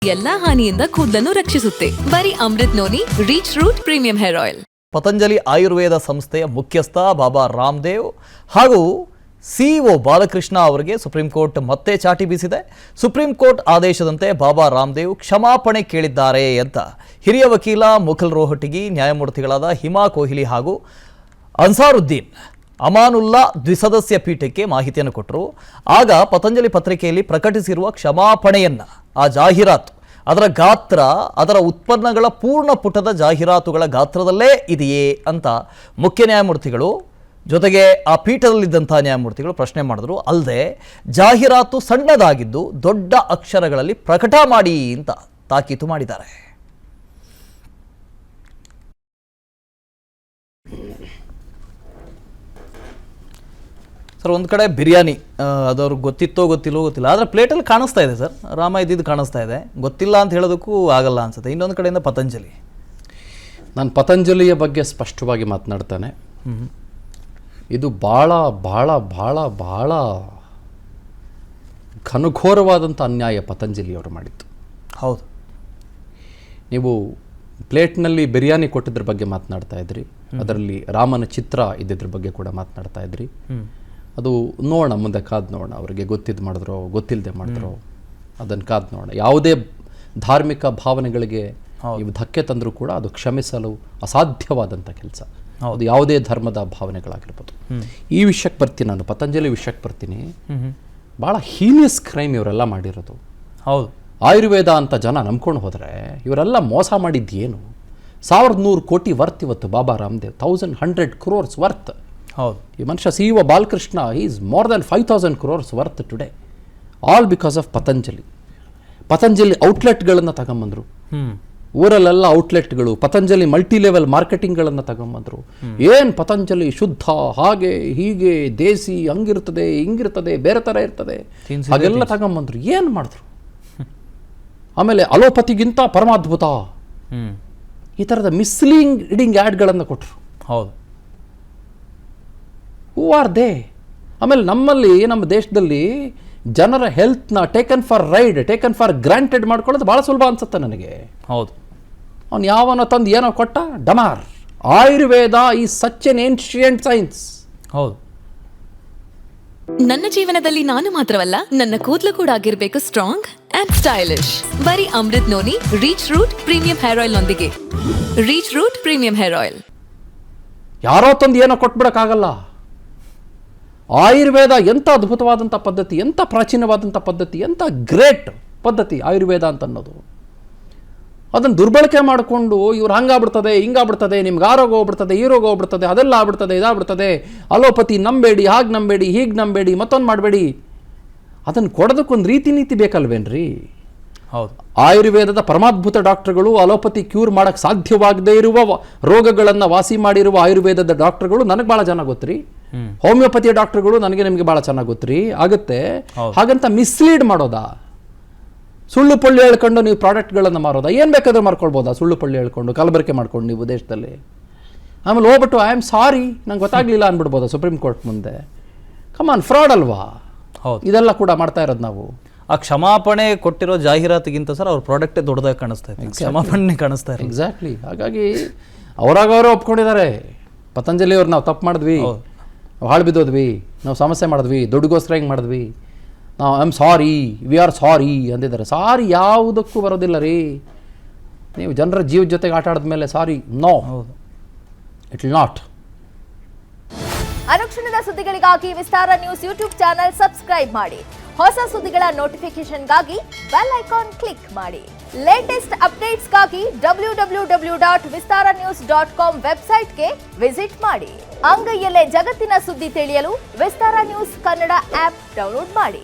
ಎಲ್ಲಾ ಹಾನಿಯಿಂದ ಕೂದಲನ್ನು ರಕ್ಷಿಸುತ್ತೆ. ಬರೀ Amrit noni reach root premium hair oil. Patanjali Ayurveda ಸಂಸ್ಥೆಯ ಮುಖ್ಯಸ್ಥ ಬಾಬಾ ರಾಮದೇವ್ ಹಾಗೂ ಸಿಇಒ ಬಾಲಕೃಷ್ಣ ಅವರಿಗೆ ಸುಪ್ರೀಂ ಕೋರ್ಟ್ ಮತ್ತೆ ಚಾಟಿ ಬೀಸಿದೆ. ಸುಪ್ರೀಂ ಕೋರ್ಟ್ ಆದೇಶದಂತೆ ಬಾಬಾ ರಾಮದೇವ್ ಕ್ಷಮಾಪಣೆ ಕೇಳಿದ್ದಾರೆ ಅಂತ ಹಿರಿಯ ವಕೀಲ ಮುಕುಲ್ ರೋಹಟಗಿ, ನ್ಯಾಯಮೂರ್ತಿಗಳಾದ ಹಿಮಾ ಕೊಹ್ಲಿ ಹಾಗೂ ಅನ್ಸಾರುದ್ದೀನ್ ಅಮಾನುಲ್ಲಾ ದ್ವಿಸದಸ್ಯ ಪೀಠಕ್ಕೆ ಮಾಹಿತಿಯನ್ನು ಕೊಟ್ಟರು. ಆಗ ಪತಂಜಲಿ ಪತ್ರಿಕೆಯಲ್ಲಿ ಪ್ರಕಟಿಸಿರುವ ಕ್ಷಮಾಪಣೆಯನ್ನ, ಆ ಜಾಹೀರಾತು, ಅದರ ಗಾತ್ರ, ಅದರ ಉತ್ಪನ್ನಗಳ ಪೂರ್ಣ ಪುಟದ ಜಾಹೀರಾತುಗಳ ಗಾತ್ರದಲ್ಲೇ ಇದೆಯೇ ಅಂತ ಮುಖ್ಯ ನ್ಯಾಯಮೂರ್ತಿಗಳು ಜೊತೆಗೆ ಆ ಪೀಠದಲ್ಲಿದ್ದಂಥ ನ್ಯಾಯಮೂರ್ತಿಗಳು ಪ್ರಶ್ನೆ ಮಾಡಿದ್ರು. ಅಲ್ಲದೆ ಜಾಹೀರಾತು ಸಣ್ಣದಾಗಿದ್ದು ದೊಡ್ಡ ಅಕ್ಷರಗಳಲ್ಲಿ ಪ್ರಕಟ ಮಾಡಿ ಅಂತ ತಾಕೀತು ಮಾಡಿದ್ದಾರೆ. ಸರ್, ಒಂದು ಕಡೆ ಬಿರಿಯಾನಿ ಅದವ್ರಿಗೆ ಗೊತ್ತಿತ್ತೋ ಗೊತ್ತಿಲ್ಲೋ ಗೊತ್ತಿಲ್ಲ, ಆದರೆ ಪ್ಲೇಟಲ್ಲಿ ಕಾಣಿಸ್ತಾ ಇದೆ ಸರ್, ರಾಮ ಇದ್ದಿದ್ದು ಕಾಣಿಸ್ತಾ ಇದೆ, ಗೊತ್ತಿಲ್ಲ ಅಂತ ಹೇಳೋದಕ್ಕೂ ಆಗಲ್ಲ ಅನ್ಸುತ್ತೆ. ಇನ್ನೊಂದು ಕಡೆಯಿಂದ ಪತಂಜಲಿ, ನಾನು ಪತಂಜಲಿಯ ಬಗ್ಗೆ ಸ್ಪಷ್ಟವಾಗಿ ಮಾತನಾಡ್ತಾನೆ. ಇದು ಭಾಳ ಭಾಳ ಭಾಳ ಭಾಳ ಘನಘೋರವಾದಂಥ ಅನ್ಯಾಯ ಪತಂಜಲಿಯವರು ಮಾಡಿದ್ದು. ಹೌದು, ನೀವು ಪ್ಲೇಟ್ನಲ್ಲಿ ಬಿರಿಯಾನಿ ಕೊಟ್ಟಿದ್ರ ಬಗ್ಗೆ ಮಾತನಾಡ್ತಾ ಇದ್ರಿ, ಅದರಲ್ಲಿ ರಾಮನ ಚಿತ್ರ ಇದ್ದಿದ್ರ ಬಗ್ಗೆ ಕೂಡ ಮಾತನಾಡ್ತಾ ಇದ್ರಿ. ಅದು ನೋಡೋಣ, ಮುಂದೆ ಕಾದು ನೋಡೋಣ, ಅವರಿಗೆ ಗೊತ್ತಿದ್ದು ಮಾಡಿದ್ರೋ ಗೊತ್ತಿಲ್ಲದೆ ಮಾಡಿದ್ರೋ ಅದನ್ನು ಕಾದು ನೋಡೋಣ. ಯಾವುದೇ ಧಾರ್ಮಿಕ ಭಾವನೆಗಳಿಗೆ ಇವು ಧಕ್ಕೆ ತಂದರೂ ಕೂಡ ಅದು ಕ್ಷಮಿಸಲು ಅಸಾಧ್ಯವಾದಂಥ ಕೆಲಸ. ಅದು ಯಾವುದೇ ಧರ್ಮದ ಭಾವನೆಗಳಾಗಿರ್ಬೋದು. ಈ ವಿಷಯಕ್ಕೆ ಬರ್ತೀನಿ, ನಾನು ಪತಂಜಲಿ ವಿಷಯಕ್ಕೆ ಬರ್ತೀನಿ. ಭಾಳ ಹೀನಿಯಸ್ ಕ್ರೈಮ್ ಇವರೆಲ್ಲ ಮಾಡಿರೋದು. ಹೌದು, ಆಯುರ್ವೇದ ಅಂತ ಜನ ನಂಬ್ಕೊಂಡು ಹೋದರೆ ಇವರೆಲ್ಲ ಮೋಸ ಮಾಡಿದ್ದೇನು? 1100 ಕೋಟಿ ವರ್ತ್ ಇವತ್ತು ಬಾಬಾ ರಾಮದೇವ್, 1100 crores ವರ್ತ್. ಹೌದು, ಈ ಮನುಷ್ಯ CEO Balakrishna is more than 5000 crores worth today, all because of Patanjali. Patanjali ಔಟ್ಲೆಟ್ಗಳನ್ನು ತಗೊಂಬಂದರು, ಊರಲ್ಲೆಲ್ಲ ಔಟ್ಲೆಟ್ಗಳು, ಪತಂಜಲಿ ಮಲ್ಟಿ ಲೆವೆಲ್ ಮಾರ್ಕೆಟಿಂಗ್ಗಳನ್ನು ತಗೊಂಬಂದರು. ಏನು ಪತಂಜಲಿ ಶುದ್ಧ, ಹಾಗೆ ಹೀಗೆ, ದೇಸಿ, ಹಂಗಿರ್ತದೆ ಹಿಂಗಿರ್ತದೆ, ಬೇರೆ ಥರ ಇರ್ತದೆ, ಹಾಗೆಲ್ಲ ತಗೊಂಬಂದರು. ಏನು ಮಾಡಿದ್ರು? ಆಮೇಲೆ ಅಲೋಪತಿಗಿಂತ ಪರಮಾದ್ಭುತ, ಈ ಥರದ ಮಿಸ್ಲೀಡಿಂಗ್ ಆ್ಯಡ್ಗಳನ್ನು ಕೊಟ್ಟರು. ಹೌದು, ಹೂ ಆರ್ ದೇ? ಆಮೇಲೆ ನಮ್ಮಲ್ಲಿ, ನಮ್ಮ ದೇಶದಲ್ಲಿ ಜನರ ಹೆಲ್ತ್ನ taken for ride, taken for granted ಮಾಡ್ಕೊಳ್ಳೋದು ಭಾಳ ಸುಲಭ ಅನ್ಸುತ್ತೆ ನನಗೆ. ಹೌದು, ಅವನು ಯಾವನೋ ತಂದು ಏನೋ ಕೊಟ್ಟ, ಡಮಾರ್. Ayurveda is such an ancient science. ಹೌದು, ನನ್ನ ಜೀವನದಲ್ಲಿ ನಾನು ಮಾತ್ರವಲ್ಲ, ನನ್ನ ಕೂದಲು ಕೂಡ ಆಗಿರ್ಬೇಕು ಸ್ಟ್ರಾಂಗ್ ಅಂಡ್ ಸ್ಟೈಲಿಶ್. ಬರೀ Amrit noni reach root premium hair oil ನೊಂದಿಗೆ. Reach root premium hair oil. ಯಾರೋ ತಂದು ಏನೋ ಕೊಟ್ಬಿಡಕ್ಕಾಗಲ್ಲ. ಆಯುರ್ವೇದ ಎಂಥ ಅದ್ಭುತವಾದಂಥ ಪದ್ಧತಿ, ಎಂಥ ಪ್ರಾಚೀನವಾದಂಥ ಪದ್ಧತಿ, ಎಂಥ ಗ್ರೇಟ್ ಪದ್ಧತಿ ಆಯುರ್ವೇದ ಅಂತ ಅನ್ನೋದು. ಅದನ್ನು ದುರ್ಬಳಕೆ ಮಾಡಿಕೊಂಡು ಇವ್ರು ಹಂಗಾಗ್ಬಿಡ್ತದೆ, ಹಿಂಗಾಗ್ಬಿಡ್ತದೆ, ನಿಮ್ಗೆ ಆ ರೋಗ ಹೋಗ್ಬಿಡ್ತದೆ, ಈ ರೋಗ ಹೋಗ್ಬಿಡ್ತದೆ, ಅದೆಲ್ಲ ಆಗ್ಬಿಡ್ತದೆ, ಇದಾಗ್ಬಿಡ್ತದೆ, ಅಲೋಪತಿ ನಂಬೇಡಿ, ಹಾಗೆ ನಂಬೇಡಿ, ಹೀಗೆ ನಂಬೇಡಿ, ಮತ್ತೊಂದು ಮಾಡಬೇಡಿ. ಅದನ್ನು ಕೊಡೋದಕ್ಕೊಂದು ರೀತಿ ನೀತಿ ಬೇಕಲ್ವೇನ್ರಿ? ಹೌದು, ಆಯುರ್ವೇದದ ಪರಮಾದ್ಭುತ ಡಾಕ್ಟರ್ಗಳು, ಅಲೋಪತಿ ಕ್ಯೂರ್ ಮಾಡೋಕ್ಕೆ ಸಾಧ್ಯವಾಗದೇ ಇರುವ ರೋಗಗಳನ್ನು ವಾಸಿ ಮಾಡಿರುವ ಆಯುರ್ವೇದದ ಡಾಕ್ಟರ್ಗಳು ನನಗೆ ಭಾಳ ಚೆನ್ನಾಗಿ ಗೊತ್ತ್ರಿ. ಹೋಮಿಯೋಪತಿಯ ಡಾಕ್ಟರ್ಗಳು ನನಗೆ ನಿಮಗೆ ಭಾಳ ಚೆನ್ನಾಗಿ ಗೊತ್ತ್ರಿ. ಆಗುತ್ತೆ ಹಾಗಂತ ಮಿಸ್ಲೀಡ್ ಮಾಡೋದಾ? ಸುಳ್ಳು ಪಳ್ಳಿ ಹೇಳ್ಕೊಂಡು ನೀವು ಪ್ರಾಡಕ್ಟ್ಗಳನ್ನು ಮಾರೋದಾ? ಏನು ಬೇಕಾದ್ರೂ ಮಾರ್ಕೊಳ್ಬೋದಾ? ಸುಳ್ಳು ಪಳ್ಳಿ ಹೇಳ್ಕೊಂಡು ಕಲಬೆರಕೆ ಮಾಡ್ಕೊಂಡು ನೀವು ದೇಶದಲ್ಲಿ. ಆಮೇಲೆ ಹೋಗ್ಬಿಟ್ಟು ಐ ಆಮ್ ಸಾರಿ, ನಂಗೆ ಗೊತ್ತಾಗ್ಲಿಲ್ಲ ಅಂದ್ಬಿಡ್ಬೋದಾ ಸುಪ್ರೀಂ ಕೋರ್ಟ್ ಮುಂದೆ? ಕಮಾನ್, ಫ್ರಾಡ್ ಅಲ್ವಾ? ಹೌದು, ಇದೆಲ್ಲ ಕೂಡ ಮಾಡ್ತಾ ಇರೋದು ನಾವು. ಆ ಕ್ಷಮಾಪಣೆ ಕೊಟ್ಟಿರೋ ಜಾಹೀರಾತಿಗಿಂತ ಸರ್ ಅವ್ರ ಪ್ರಾಡಕ್ಟೇ ದೊಡ್ಡದಾಗಿ ಕಾಣಿಸ್ತಾ ಇದೆ, ಕ್ಷಮಾಪಣೆ ಕಾಣಿಸ್ತಾ ಇದೆ. ಎಕ್ಸಾಕ್ಟ್ಲಿ. ಹಾಗಾಗಿ ಅವರಾಗವರು ಒಪ್ಕೊಂಡಿದ್ದಾರೆ, ಪತಂಜಲಿ ಅವ್ರು ನಾವು ತಪ್ಪು ಮಾಡಿದ್ವಿ, ಹಾಳು ಬಿದ್ದೋದ್ವಿ, ನಾವು ಸಮಸ್ಯೆ ಮಾಡಿದ್ವಿ, ದುಡ್ಡುಗೋಸ್ಕರ ಹಿಂಗೆ ಮಾಡಿದ್ವಿ, ನಾವು I am sorry, we are sorry ಅಂದಿದ್ದಾರೆ. ಸಾರಿ ಯಾವುದಕ್ಕೂ ಬರೋದಿಲ್ಲ ರೀ. ನೀವು ಜನರ ಜೀವದ ಜೊತೆಗೆ ಆಟ ಆಡಿದ ಮೇಲೆ ಸಾರಿ, ನೋ, ಇಟ್ ವಿಲ್ ನಾಟ್. ಅನುಕ್ಷಣದ ಸುದ್ದಿಗಳಿಗಾಗಿ ವಿಸ್ತಾರ ನ್ಯೂಸ್ ಯೂಟ್ಯೂಬ್ ಚಾನೆಲ್ ಸಬ್ಸ್ಕ್ರೈಬ್ ಮಾಡಿ. ಹೊಸ ಸುದ್ದಿಗಳ ನೋಟಿಫಿಕೇಶನ್ಗಾಗಿ ಬೆಲ್ ಐಕಾನ್ ಕ್ಲಿಕ್ ಮಾಡಿ. ಲೇಟೆಸ್ಟ್ ಅಪ್ಡೇಟ್ಸ್ಗಾಗಿ www.vistaranews.com ವೆಬ್ಸೈಟ್ಗೆ ವಿಸಿಟ್ ಮಾಡಿ. ಅಂಗೈಯಲ್ಲೇ ಜಗತ್ತಿನ ಸುದ್ದಿ ತಿಳಿಯಲು ವಿಸ್ತಾರ ನ್ಯೂಸ್ ಕನ್ನಡ ಆಪ್ ಡೌನ್ಲೋಡ್ ಮಾಡಿ.